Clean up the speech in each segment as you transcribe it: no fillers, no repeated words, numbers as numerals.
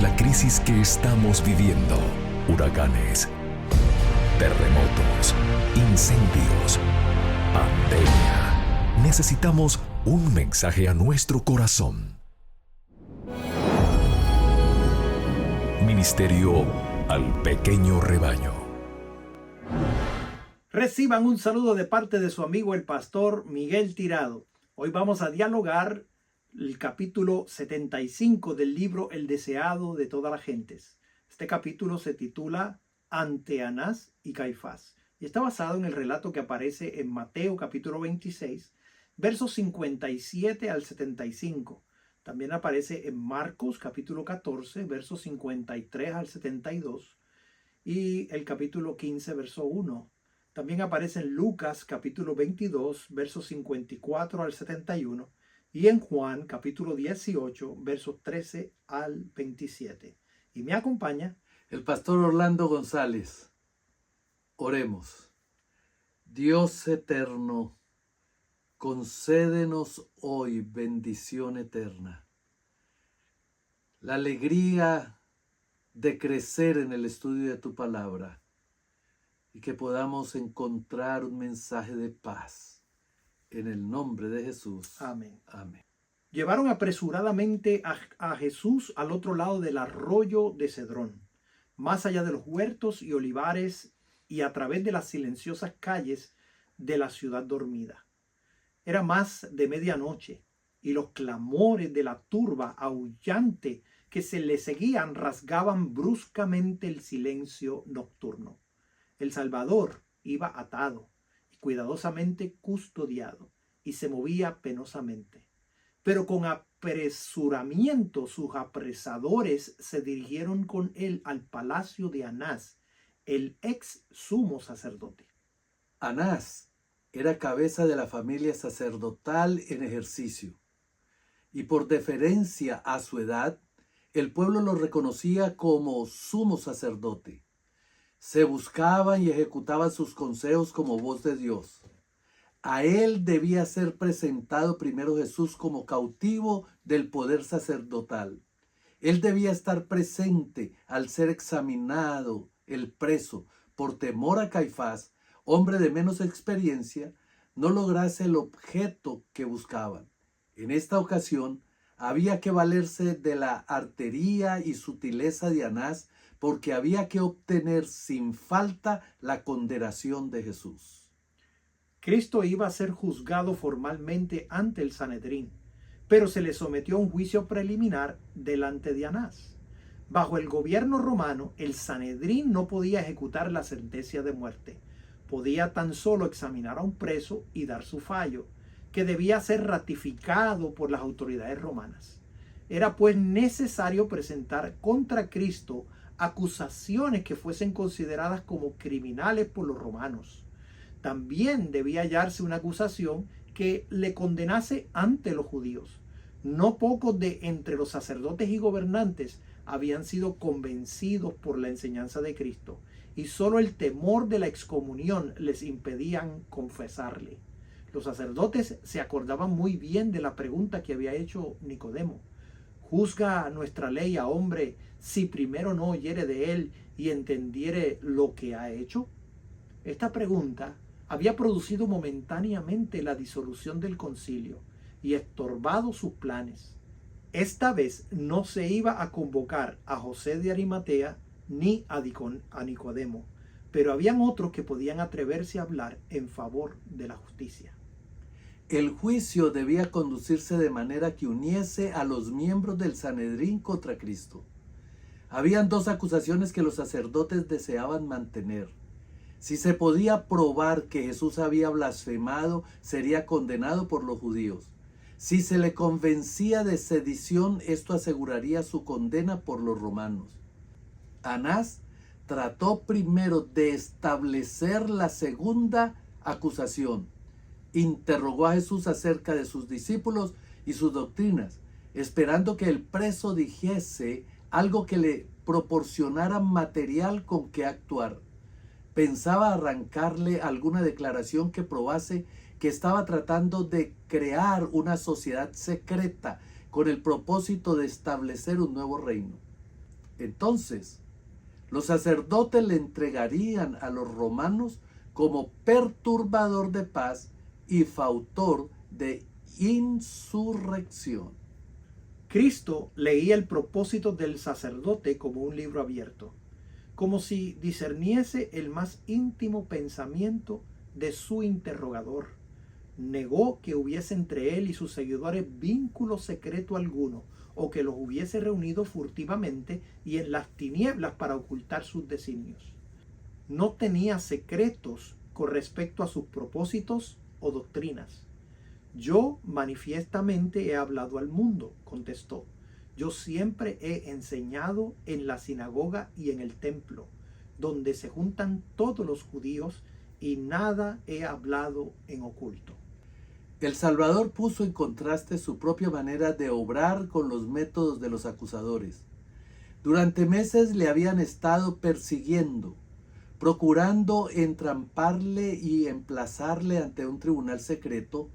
la crisis que estamos viviendo: huracanes, terremotos, incendios, pandemia. Necesitamos un mensaje a nuestro corazón. Ministerio al pequeño rebaño. Reciban un saludo de parte de su amigo el pastor Miguel Tirado. Hoy vamos a dialogar el capítulo 75 del libro El deseado de todas las gentes. Este capítulo se titula Ante Anás y Caifás y está basado en el relato que aparece en Mateo capítulo 26, versos 57 al 75. También aparece en Marcos capítulo 14, versos 53 al 72 y el capítulo 15, verso 1. También aparece en Lucas capítulo 22, versos 54 al 71 y en Juan capítulo 18, versos 13 al 27. Y me acompaña el pastor Orlando González. Oremos. Dios eterno, concédenos hoy bendición eterna, la alegría de crecer en el estudio de tu palabra y que podamos encontrar un mensaje de paz. En el nombre de Jesús. Amén. Amén. Llevaron apresuradamente a Jesús al otro lado del arroyo de Cedrón, más allá de los huertos y olivares y a través de las silenciosas calles de la ciudad dormida. Era más de medianoche y los clamores de la turba aullante que se le seguían rasgaban bruscamente el silencio nocturno. El Salvador iba atado y cuidadosamente custodiado y se movía penosamente. Pero con apresuramiento sus apresadores se dirigieron con él al palacio de Anás, el ex sumo sacerdote. Anás era cabeza de la familia sacerdotal en ejercicio, y por deferencia a su edad, el pueblo lo reconocía como sumo sacerdote. Se buscaban y ejecutaban sus consejos como voz de Dios. A él debía ser presentado primero Jesús como cautivo del poder sacerdotal. Él debía estar presente al ser examinado el preso, por temor a Caifás, hombre de menos experiencia, no lograse el objeto que buscaban. En esta ocasión había que valerse de la artería y sutileza de Anás, porque había que obtener sin falta la condenación de Jesús. Cristo iba a ser juzgado formalmente ante el Sanedrín, pero se le sometió a un juicio preliminar delante de Anás. Bajo el gobierno romano, el Sanedrín no podía ejecutar la sentencia de muerte. Podía tan solo examinar a un preso y dar su fallo, que debía ser ratificado por las autoridades romanas. Era pues necesario presentar contra Cristo acusaciones que fuesen consideradas como criminales por los romanos. También debía hallarse una acusación que le condenase ante los judíos. No pocos de entre los sacerdotes y gobernantes habían sido convencidos por la enseñanza de Cristo, y solo el temor de la excomunión les impedían confesarle. Los sacerdotes se acordaban muy bien de la pregunta que había hecho Nicodemo: ¿juzga nuestra ley a hombre si primero no oyere de él y entendiere lo que ha hecho? Esta pregunta había producido momentáneamente la disolución del concilio y estorbado sus planes. Esta vez no se iba a convocar a José de Arimatea ni a Nicodemo, pero habían otros que podían atreverse a hablar en favor de la justicia. El juicio debía conducirse de manera que uniese a los miembros del Sanedrín contra Cristo. Habían dos acusaciones que los sacerdotes deseaban mantener. Si se podía probar que Jesús había blasfemado, sería condenado por los judíos. Si se le convencía de sedición, esto aseguraría su condena por los romanos. Anás trató primero de establecer la segunda acusación. Interrogó a Jesús acerca de sus discípulos y sus doctrinas, esperando que el preso dijese algo que le proporcionara material con que actuar. Pensaba arrancarle alguna declaración que probase que estaba tratando de crear una sociedad secreta con el propósito de establecer un nuevo reino. Entonces, los sacerdotes le entregarían a los romanos como perturbador de paz y fautor de insurrección. Cristo leía el propósito del sacerdote como un libro abierto, como si discerniese el más íntimo pensamiento de su interrogador. Negó que hubiese entre él y sus seguidores vínculo secreto alguno, o que los hubiese reunido furtivamente y en las tinieblas para ocultar sus designios. No tenía secretos con respecto a sus propósitos o doctrinas. Yo manifiestamente he hablado al mundo, contestó. Yo siempre he enseñado en la sinagoga y en el templo, donde se juntan todos los judíos, y nada he hablado en oculto. El Salvador puso en contraste su propia manera de obrar con los métodos de los acusadores. Durante meses le habían estado persiguiendo, procurando entramparle y emplazarle ante un tribunal secreto,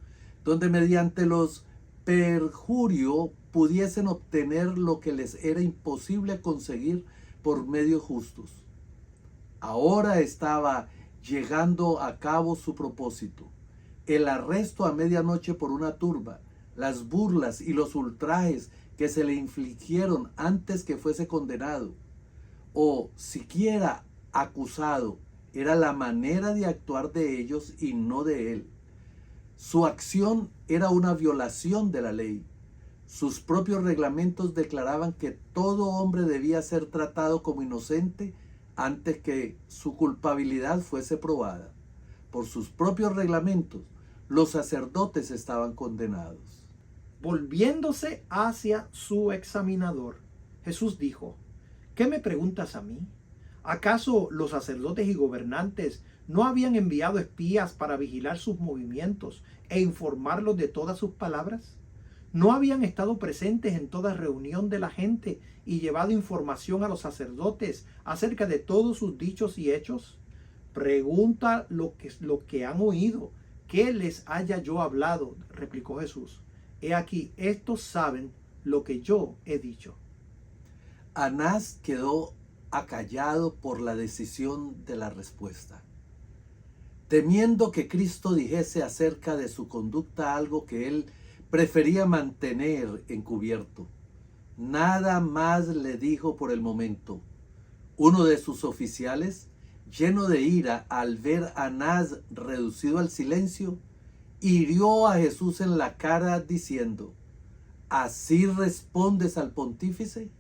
donde mediante los perjurio pudiesen obtener lo que les era imposible conseguir por medios justos. Ahora estaba llegando a cabo su propósito: el arresto a medianoche por una turba, las burlas y los ultrajes que se le infligieron antes que fuese condenado, o siquiera acusado. Era la manera de actuar de ellos y no de él. Su acción era una violación de la ley. Sus propios reglamentos declaraban que todo hombre debía ser tratado como inocente antes que su culpabilidad fuese probada. Por sus propios reglamentos, los sacerdotes estaban condenados. Volviéndose hacia su examinador, Jesús dijo: ¿Qué me preguntas a mí? ¿Acaso los sacerdotes y gobernantes no habían enviado espías para vigilar sus movimientos e informarlos de todas sus palabras? ¿No habían estado presentes en toda reunión de la gente y llevado información a los sacerdotes acerca de todos sus dichos y hechos? Pregunta lo que han oído, ¿qué les haya yo hablado? Replicó Jesús. He aquí, estos saben lo que yo he dicho. Anás quedó acallado por la decisión de la respuesta, temiendo que Cristo dijese acerca de su conducta algo que él prefería mantener encubierto. Nada más le dijo por el momento. Uno de sus oficiales, lleno de ira al ver a Anás reducido al silencio, hirió a Jesús en la cara diciendo: ¿así respondes al pontífice?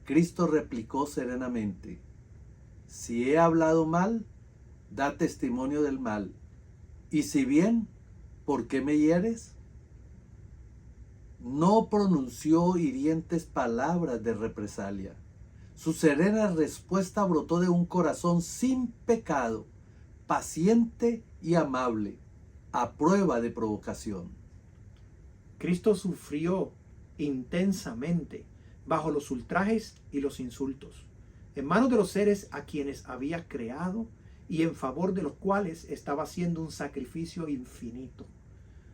Cristo replicó serenamente: si he hablado mal, da testimonio del mal, y si bien, ¿por qué me hieres? No pronunció hirientes palabras de represalia. Su serena respuesta brotó de un corazón sin pecado, paciente y amable, a prueba de provocación. Cristo sufrió intensamente bajo los ultrajes y los insultos, en manos de los seres a quienes había creado y en favor de los cuales estaba haciendo un sacrificio infinito.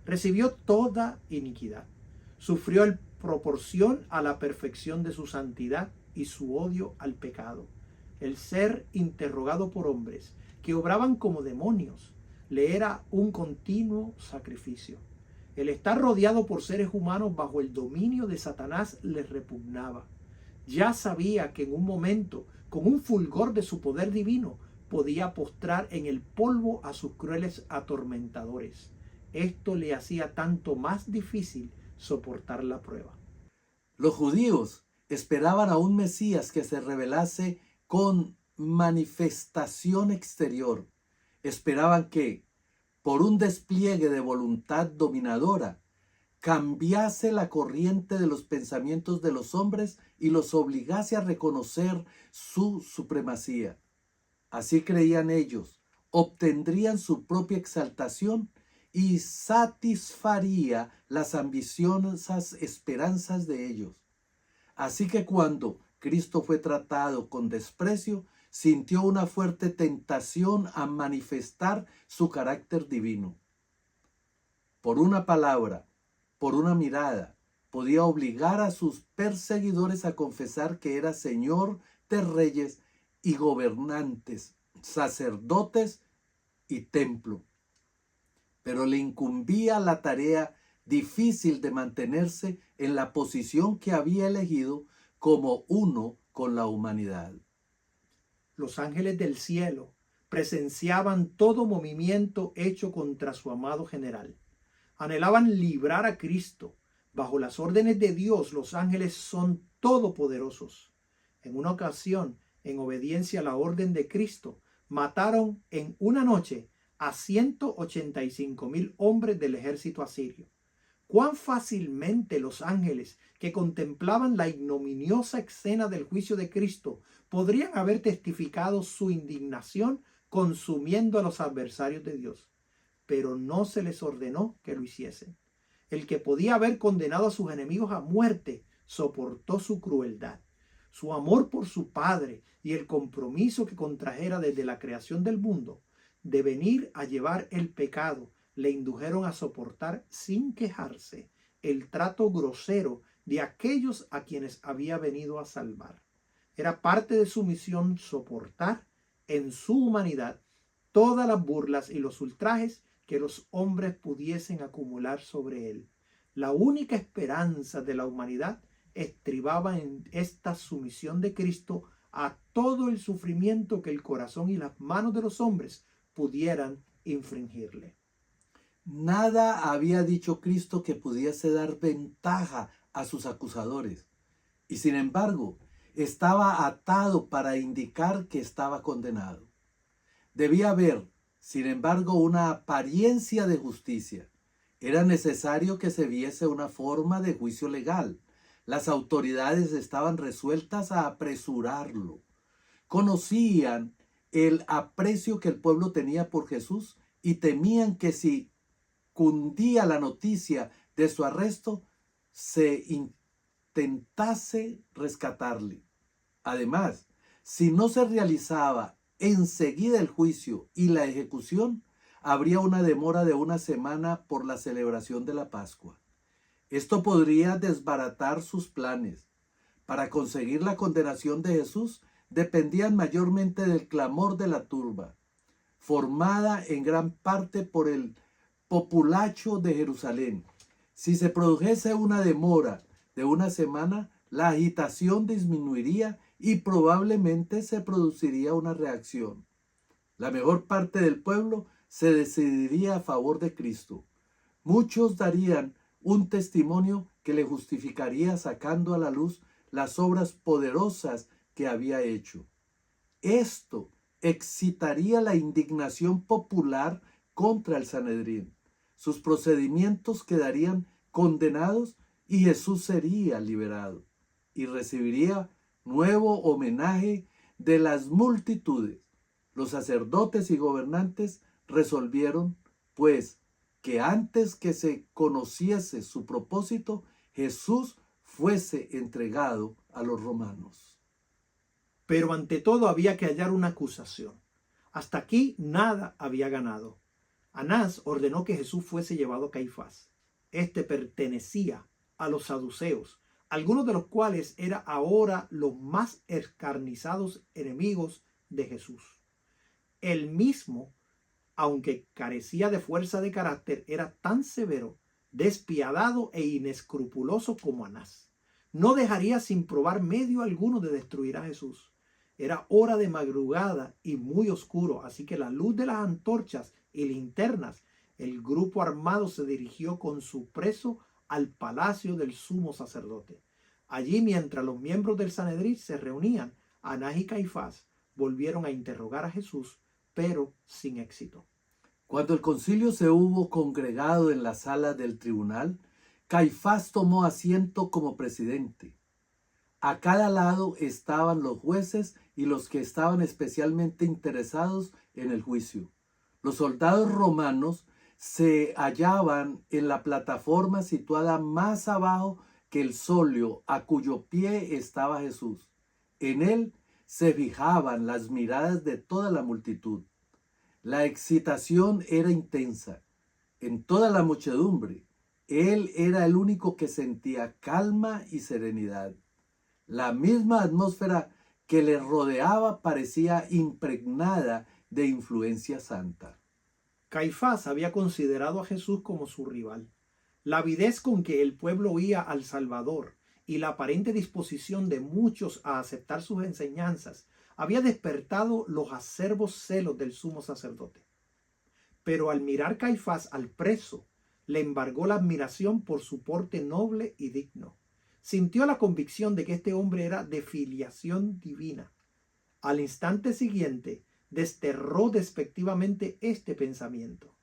Recibió toda iniquidad, sufrió en proporción a la perfección de su santidad y su odio al pecado. El ser interrogado por hombres que obraban como demonios le era un continuo sacrificio. El estar rodeado por seres humanos bajo el dominio de Satanás le repugnaba. Ya sabía que en un momento, con un fulgor de su poder divino, podía postrar en el polvo a sus crueles atormentadores. Esto le hacía tanto más difícil soportar la prueba. Los judíos esperaban a un Mesías que se revelase con manifestación exterior. Esperaban que, por un despliegue de voluntad dominadora, cambiase la corriente de los pensamientos de los hombres y los obligase a reconocer su supremacía. Así creían ellos, obtendrían su propia exaltación y satisfaría las ambiciosas esperanzas de ellos. Así que cuando Cristo fue tratado con desprecio, sintió una fuerte tentación a manifestar su carácter divino. Por una palabra, por una mirada, podía obligar a sus perseguidores a confesar que era Señor de reyes y gobernantes, sacerdotes y templo. Pero le incumbía la tarea difícil de mantenerse en la posición que había elegido como uno con la humanidad. Los ángeles del cielo presenciaban todo movimiento hecho contra su amado general. Anhelaban librar a Cristo. Bajo las órdenes de Dios, los ángeles son todopoderosos. En una ocasión, en obediencia a la orden de Cristo, mataron en una noche a 185,000 hombres del ejército asirio. Cuán fácilmente los ángeles que contemplaban la ignominiosa escena del juicio de Cristo podrían haber testificado su indignación consumiendo a los adversarios de Dios, pero no se les ordenó que lo hiciesen. El que podía haber condenado a sus enemigos a muerte soportó su crueldad. Su amor por su Padre y el compromiso que contrajera desde la creación del mundo de venir a llevar el pecado le indujeron a soportar sin quejarse el trato grosero de aquellos a quienes había venido a salvar. Era parte de su misión soportar en su humanidad todas las burlas y los ultrajes que los hombres pudiesen acumular sobre él. La única esperanza de la humanidad estribaba en esta sumisión de Cristo a todo el sufrimiento que el corazón y las manos de los hombres pudieran infringirle. Nada había dicho Cristo que pudiese dar ventaja a sus acusadores, y sin embargo estaba atado para indicar que estaba condenado. Debía haber, sin embargo, una apariencia de justicia. Era necesario que se viese una forma de juicio legal. Las autoridades estaban resueltas a apresurarlo. Conocían el aprecio que el pueblo tenía por Jesús y temían que si cundía la noticia de su arresto, se intentase rescatarle. Además, si no se realizaba enseguida el juicio y la ejecución, habría una demora de una semana por la celebración de la Pascua. Esto podría desbaratar sus planes. Para conseguir la condenación de Jesús, dependían mayormente del clamor de la turba, formada en gran parte por el populacho de Jerusalén. Si se produjese una demora de una semana, la agitación disminuiría y probablemente se produciría una reacción. La mejor parte del pueblo se decidiría a favor de Cristo. Muchos darían un testimonio que le justificaría sacando a la luz las obras poderosas que había hecho. Esto excitaría la indignación popular contra el Sanedrín. Sus procedimientos quedarían condenados y Jesús sería liberado y recibiría nuevo homenaje de las multitudes. Los sacerdotes y gobernantes resolvieron, pues, que antes que se conociese su propósito, Jesús fuese entregado a los romanos. Pero ante todo había que hallar una acusación. Hasta aquí nada había ganado. Anás ordenó que Jesús fuese llevado a Caifás. Este pertenecía a los saduceos, algunos de los cuales eran ahora los más escarnizados enemigos de Jesús. Él mismo, aunque carecía de fuerza de carácter, era tan severo, despiadado e inescrupuloso como Anás. No dejaría sin probar medio alguno de destruir a Jesús. Era hora de madrugada y muy oscuro, así que a la luz de las antorchas y linternas, el grupo armado se dirigió con su preso al palacio del sumo sacerdote. Allí, mientras los miembros del Sanedrín se reunían, Anás y Caifás volvieron a interrogar a Jesús, pero sin éxito. Cuando el concilio se hubo congregado en la sala del tribunal, Caifás tomó asiento como presidente. A cada lado estaban los jueces y los que estaban especialmente interesados en el juicio. Los soldados romanos se hallaban en la plataforma situada más abajo que el solio, a cuyo pie estaba Jesús. En él se fijaban las miradas de toda la multitud. La excitación era intensa. En toda la muchedumbre Él era el único que sentía calma y serenidad. La misma atmósfera que le rodeaba parecía impregnada de influencia santa. Caifás había considerado a Jesús como su rival. La avidez con que el pueblo oía al Salvador y la aparente disposición de muchos a aceptar sus enseñanzas había despertado los acerbos celos del sumo sacerdote. Pero al mirar Caifás al preso, le embargó la admiración por su porte noble y digno. Sintió la convicción de que este hombre era de filiación divina. Al instante siguiente, desterró despectivamente este pensamiento.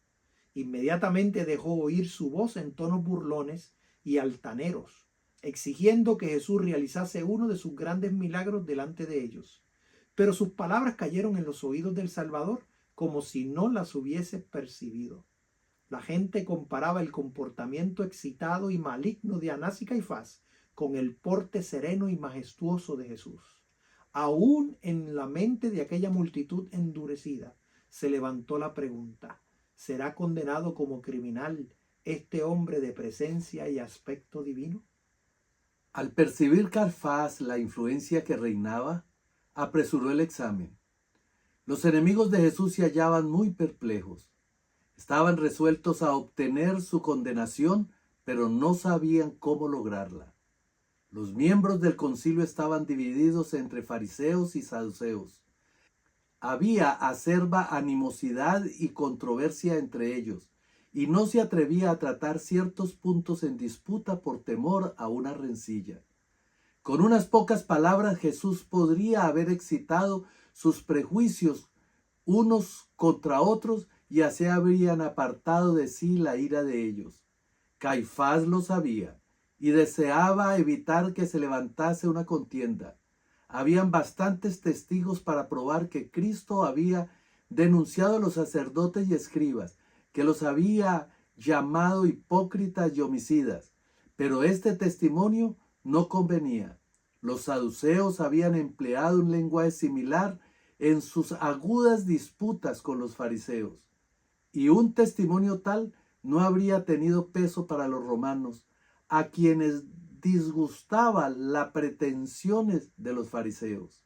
Inmediatamente dejó oír su voz en tonos burlones y altaneros, exigiendo que Jesús realizase uno de sus grandes milagros delante de ellos. Pero sus palabras cayeron en los oídos del Salvador como si no las hubiese percibido. La gente comparaba el comportamiento excitado y maligno de Anás y Caifás con el porte sereno y majestuoso de Jesús. Aún en la mente de aquella multitud endurecida se levantó la pregunta: ¿será condenado como criminal este hombre de presencia y aspecto divino? Al percibir Caifás la influencia que reinaba, apresuró el examen. Los enemigos de Jesús se hallaban muy perplejos. Estaban resueltos a obtener su condenación, pero no sabían cómo lograrla. Los miembros del concilio estaban divididos entre fariseos y saduceos. Había acerba animosidad y controversia entre ellos, y no se atrevía a tratar ciertos puntos en disputa por temor a una rencilla. Con unas pocas palabras Jesús podría haber excitado sus prejuicios unos contra otros y así habrían apartado de sí la ira de ellos. Caifás lo sabía y deseaba evitar que se levantase una contienda. Habían bastantes testigos para probar que Cristo había denunciado a los sacerdotes y escribas, que los había llamado hipócritas y homicidas, pero este testimonio no convenía. Los saduceos habían empleado un lenguaje similar en sus agudas disputas con los fariseos, y un testimonio tal no habría tenido peso para los romanos, a quienes disgustaban las pretensiones de los fariseos.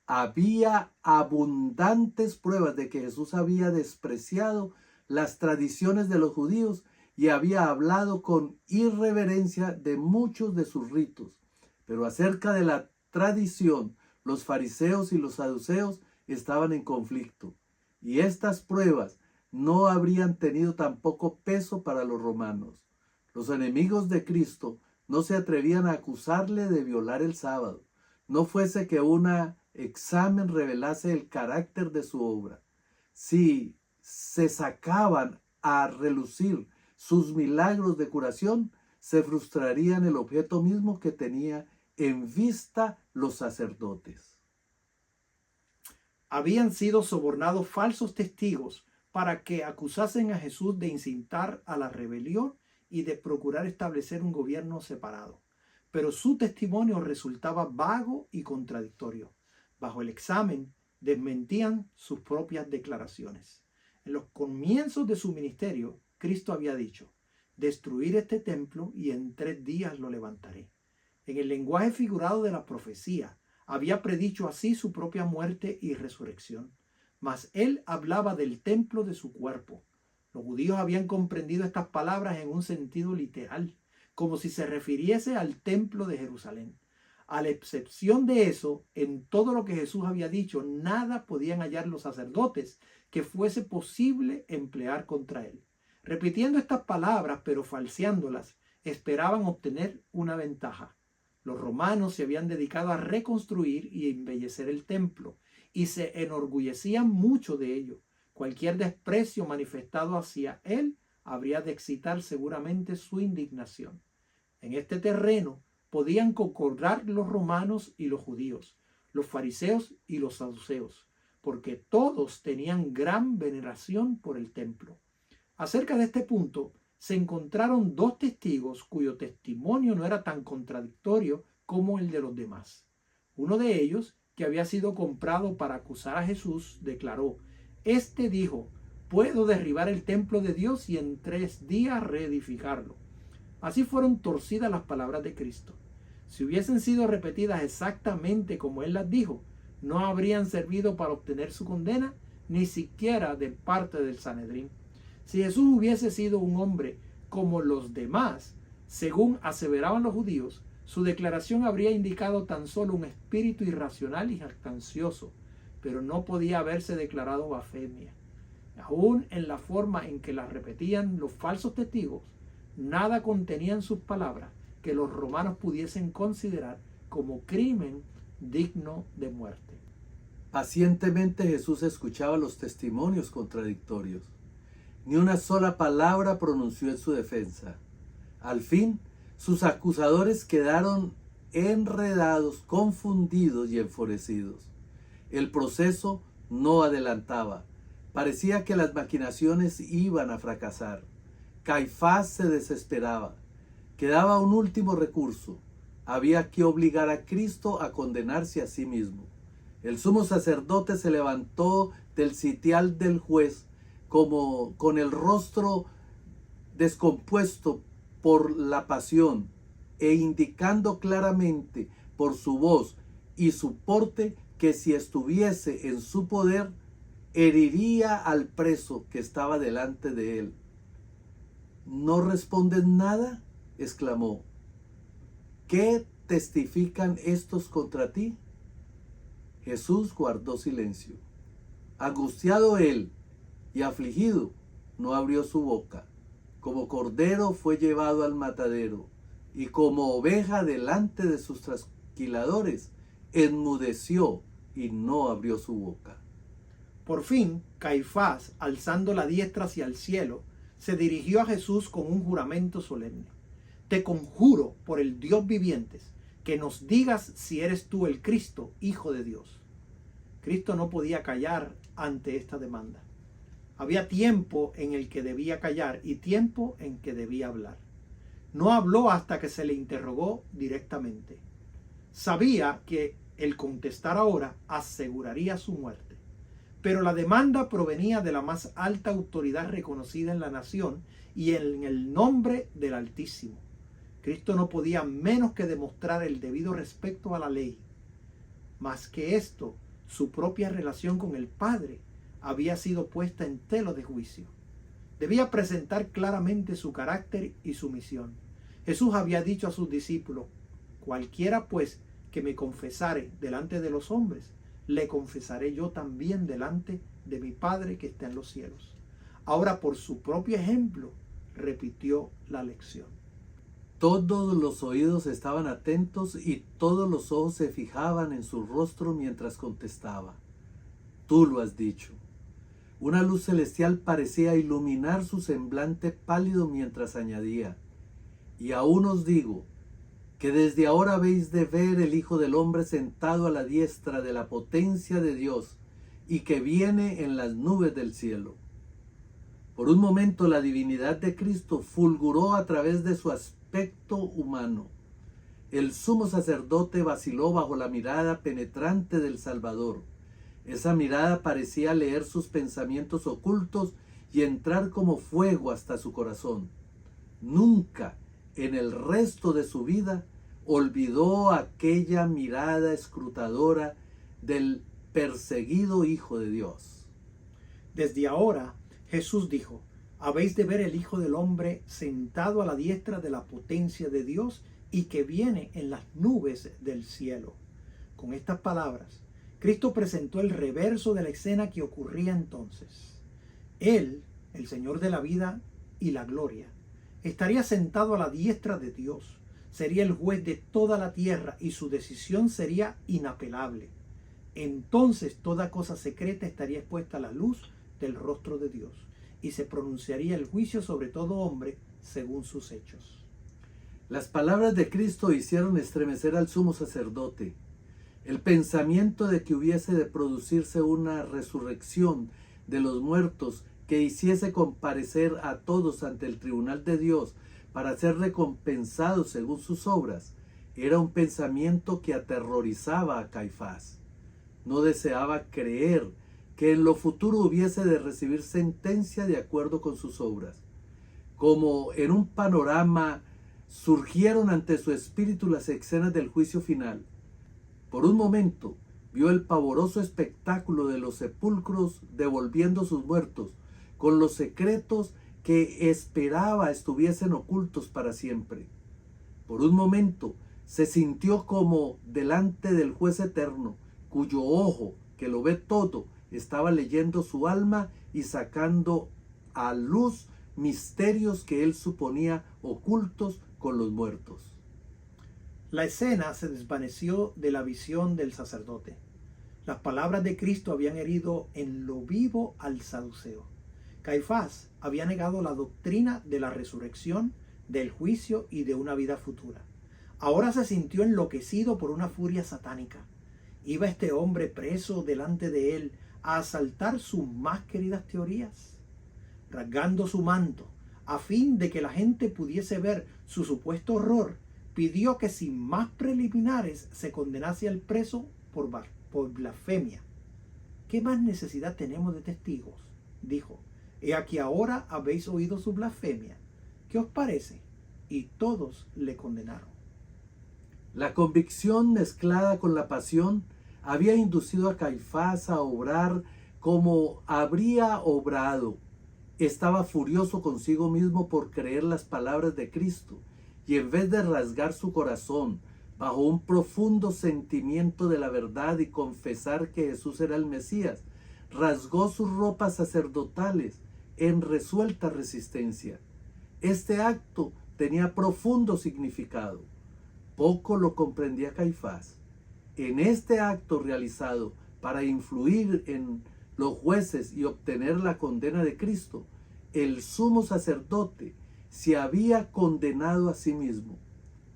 Había abundantes pruebas de que Jesús había despreciado las tradiciones de los judíos y había hablado con irreverencia de muchos de sus ritos. Pero acerca de la tradición, los fariseos y los saduceos estaban en conflicto, y estas pruebas no habrían tenido tampoco peso para los romanos. Los enemigos de Cristo no se atrevían a acusarle de violar el sábado, no fuese que un examen revelase el carácter de su obra. Si se sacaban a relucir sus milagros de curación, se frustrarían el objeto mismo que tenía en vista los sacerdotes. Habían sido sobornados falsos testigos para que acusasen a Jesús de incitar a la rebelión y de procurar establecer un gobierno separado. Pero su testimonio resultaba vago y contradictorio. Bajo el examen, desmentían sus propias declaraciones. En los comienzos de su ministerio, Cristo había dicho: destruir este templo y en 3 días lo levantaré. En el lenguaje figurado de la profecía, había predicho así su propia muerte y resurrección. Mas él hablaba del templo de su cuerpo. Los judíos habían comprendido estas palabras en un sentido literal, como si se refiriese al templo de Jerusalén. A la excepción de eso, en todo lo que Jesús había dicho, nada podían hallar los sacerdotes que fuese posible emplear contra él. Repitiendo estas palabras, pero falseándolas, esperaban obtener una ventaja. Los romanos se habían dedicado a reconstruir y embellecer el templo, y se enorgullecían mucho de ello. Cualquier desprecio manifestado hacia él habría de excitar seguramente su indignación. En este terreno podían concordar los romanos y los judíos, los fariseos y los saduceos, porque todos tenían gran veneración por el templo. Acerca de este punto, se encontraron 2 testigos cuyo testimonio no era tan contradictorio como el de los demás. Uno de ellos, que había sido comprado para acusar a Jesús, declaró: este dijo: puedo derribar el templo de Dios y en 3 días reedificarlo. Así fueron torcidas las palabras de Cristo. Si hubiesen sido repetidas exactamente como Él las dijo, no habrían servido para obtener su condena, ni siquiera de parte del Sanedrín. Si Jesús hubiese sido un hombre como los demás, según aseveraban los judíos, su declaración habría indicado tan solo un espíritu irracional y jactancioso, pero no podía haberse declarado blasfemia. Aún en la forma en que la repetían los falsos testigos, nada contenían sus palabras que los romanos pudiesen considerar como crimen digno de muerte. Pacientemente Jesús escuchaba los testimonios contradictorios. Ni una sola palabra pronunció en su defensa. Al fin, sus acusadores quedaron enredados, confundidos y enfurecidos. El proceso no adelantaba. Parecía que las maquinaciones iban a fracasar. Caifás se desesperaba. Quedaba un último recurso. Había que obligar a Cristo a condenarse a sí mismo. El sumo sacerdote se levantó del sitial del juez como con el rostro descompuesto por la pasión e indicando claramente por su voz y su porte que si estuviese en su poder, heriría al preso que estaba delante de él. ¿No respondes nada?, exclamó. ¿Qué testifican estos contra ti? Jesús guardó silencio. Angustiado él y afligido, no abrió su boca. Como cordero fue llevado al matadero, y como oveja delante de sus trasquiladores, enmudeció y no abrió su boca. Por fin, Caifás, alzando la diestra hacia el cielo, se dirigió a Jesús con un juramento solemne. Te conjuro por el Dios viviente, que nos digas si eres tú el Cristo, Hijo de Dios. Cristo no podía callar ante esta demanda. Había tiempo en el que debía callar y tiempo en que debía hablar. No habló hasta que se le interrogó directamente. Sabía que el contestar ahora aseguraría su muerte. Pero la demanda provenía de la más alta autoridad reconocida en la nación y en el nombre del Altísimo. Cristo no podía menos que demostrar el debido respeto a la ley. Más que esto, su propia relación con el Padre había sido puesta en tela de juicio. Debía presentar claramente su carácter y su misión. Jesús había dicho a sus discípulos: cualquiera pues que me confesare delante de los hombres, le confesaré yo también delante de mi Padre que está en los cielos. Ahora, por su propio ejemplo, repitió la lección. Todos los oídos estaban atentos y todos los ojos se fijaban en su rostro mientras contestaba. Tú lo has dicho. Una luz celestial parecía iluminar su semblante pálido mientras añadía: y aún os digo que desde ahora habéis de ver el Hijo del Hombre sentado a la diestra de la potencia de Dios y que viene en las nubes del cielo. Por un momento la divinidad de Cristo fulguró a través de su aspecto humano. El sumo sacerdote vaciló bajo la mirada penetrante del Salvador. Esa mirada parecía leer sus pensamientos ocultos y entrar como fuego hasta su corazón. Nunca en el resto de su vida olvidó aquella mirada escrutadora del perseguido Hijo de Dios. Desde ahora, Jesús dijo: habéis de ver el Hijo del Hombre sentado a la diestra de la potencia de Dios y que viene en las nubes del cielo. Con estas palabras, Cristo presentó el reverso de la escena que ocurría entonces. Él, el Señor de la vida y la gloria, estaría sentado a la diestra de Dios, sería el juez de toda la tierra y su decisión sería inapelable. Entonces toda cosa secreta estaría expuesta a la luz del rostro de Dios y se pronunciaría el juicio sobre todo hombre según sus hechos. Las palabras de Cristo hicieron estremecer al sumo sacerdote. El pensamiento de que hubiese de producirse una resurrección de los muertos que hiciese comparecer a todos ante el tribunal de Dios para ser recompensados según sus obras, era un pensamiento que aterrorizaba a Caifás. No deseaba creer que en lo futuro hubiese de recibir sentencia de acuerdo con sus obras. Como en un panorama surgieron ante su espíritu las escenas del juicio final. Por un momento vio el pavoroso espectáculo de los sepulcros devolviendo sus muertos, con los secretos que esperaba estuviesen ocultos para siempre. Por un momento se sintió como delante del juez eterno, cuyo ojo, que lo ve todo, estaba leyendo su alma y sacando a luz misterios que él suponía ocultos con los muertos. La escena se desvaneció de la visión del sacerdote. Las palabras de Cristo habían herido en lo vivo al saduceo. Caifás había negado la doctrina de la resurrección, del juicio y de una vida futura. Ahora se sintió enloquecido por una furia satánica. ¿Iba este hombre preso delante de él a asaltar sus más queridas teorías? Rasgando su manto, a fin de que la gente pudiese ver su supuesto horror, pidió que sin más preliminares se condenase al preso por blasfemia. ¿Qué más necesidad tenemos de testigos? Dijo. He aquí ahora habéis oído su blasfemia. ¿Qué os parece? Y todos le condenaron. La convicción mezclada con la pasión había inducido a Caifás a obrar como habría obrado. Estaba furioso consigo mismo por creer las palabras de Cristo, y en vez de rasgar su corazón bajo un profundo sentimiento de la verdad y confesar que Jesús era el Mesías, rasgó sus ropas sacerdotales en resuelta resistencia. Este acto tenía profundo significado. Poco lo comprendía Caifás. En este acto realizado para influir en los jueces y obtener la condena de Cristo, el sumo sacerdote se había condenado a sí mismo.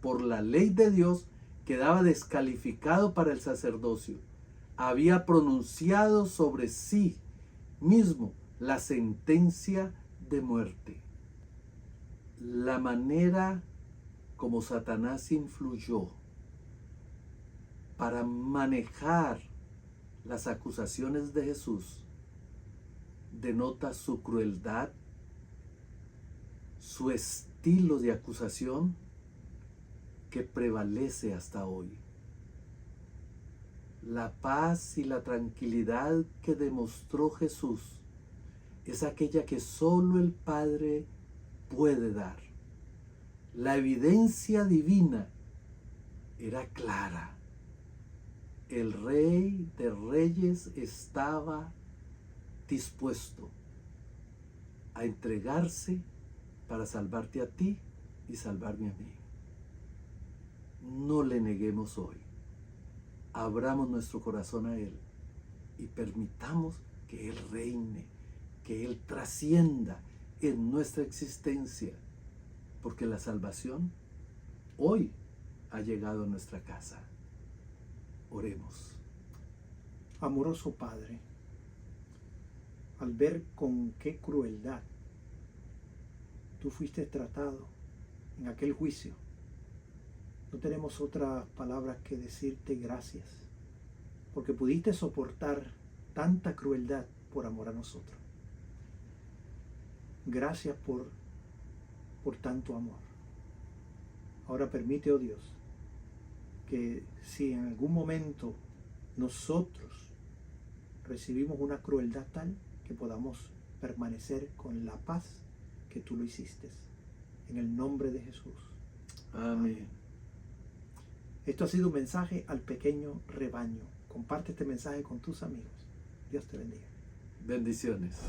Por la ley de Dios quedaba descalificado para el sacerdocio. Había pronunciado sobre sí mismo la sentencia de muerte. La manera como Satanás influyó para manejar las acusaciones de Jesús denota su crueldad, su estilo de acusación que prevalece hasta hoy. La paz y la tranquilidad que demostró Jesús es aquella que solo el Padre puede dar. La evidencia divina era clara. El Rey de Reyes estaba dispuesto a entregarse para salvarte a ti y salvarme a mí. No le neguemos hoy. Abramos nuestro corazón a Él y permitamos que Él reine, que Él trascienda en nuestra existencia, porque la salvación hoy ha llegado a nuestra casa. Oremos. Amoroso Padre, al ver con qué crueldad tú fuiste tratado en aquel juicio, no tenemos otras palabras que decirte gracias, porque pudiste soportar tanta crueldad por amor a nosotros. Gracias por tanto amor. Ahora permite, oh Dios, que si en algún momento nosotros recibimos una crueldad tal, que podamos permanecer con la paz que tú lo hiciste. En el nombre de Jesús. Amén. Esto ha sido un mensaje al pequeño rebaño. Comparte este mensaje con tus amigos. Dios te bendiga. Bendiciones.